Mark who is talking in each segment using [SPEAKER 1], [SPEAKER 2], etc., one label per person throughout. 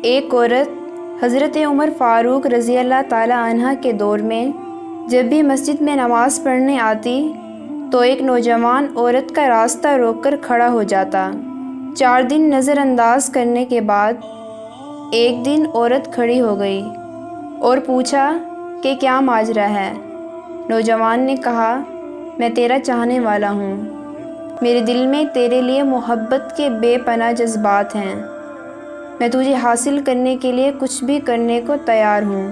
[SPEAKER 1] ایک عورت حضرت عمر فاروق رضی اللہ تعالی عنہ کے دور میں جب بھی مسجد میں نماز پڑھنے آتی تو ایک نوجوان عورت کا راستہ روک کر کھڑا ہو جاتا۔ 4 دن نظر انداز کرنے کے بعد ایک دن عورت کھڑی ہو گئی اور پوچھا کہ کیا ماجرا ہے؟ نوجوان نے کہا، میں تیرا چاہنے والا ہوں، میرے دل میں تیرے لیے محبت کے بے پناہ جذبات ہیں، میں تجھے حاصل کرنے کے لیے کچھ بھی کرنے کو تیار ہوں۔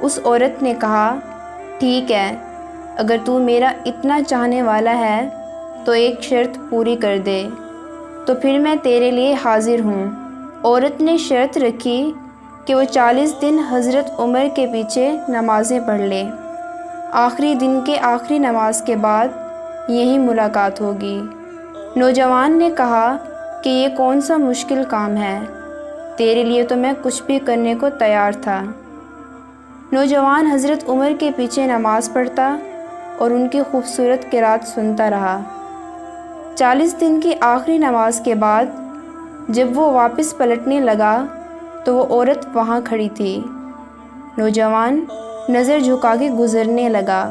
[SPEAKER 1] اس عورت نے کہا، ٹھیک ہے، اگر تو میرا اتنا چاہنے والا ہے تو ایک شرط پوری کر دے، تو پھر میں تیرے لیے حاضر ہوں۔ عورت نے شرط رکھی کہ وہ 40 دن حضرت عمر کے پیچھے نمازیں پڑھ لے، آخری دن کے آخری نماز کے بعد یہی ملاقات ہوگی۔ نوجوان نے کہا کہ یہ کون سا مشکل کام ہے، تیرے لیے تو میں کچھ بھی کرنے کو تیار تھا۔ نوجوان حضرت عمر کے پیچھے نماز پڑھتا اور ان کی خوبصورت قرات سنتا رہا۔ 40 دن کی آخری نماز کے بعد جب وہ واپس پلٹنے لگا تو وہ عورت وہاں کھڑی تھی۔ نوجوان نظر جھکا کے گزرنے لگا۔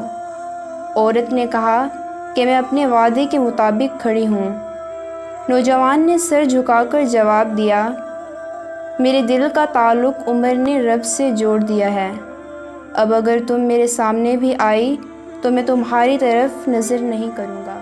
[SPEAKER 1] عورت نے کہا کہ میں اپنے وعدے کے مطابق کھڑی ہوں۔ نوجوان نے سر جھکا کر جواب دیا، میرے دل کا تعلق عمر نے رب سے جوڑ دیا ہے، اب اگر تم میرے سامنے بھی آئی تو میں تمہاری طرف نظر نہیں کروں گا۔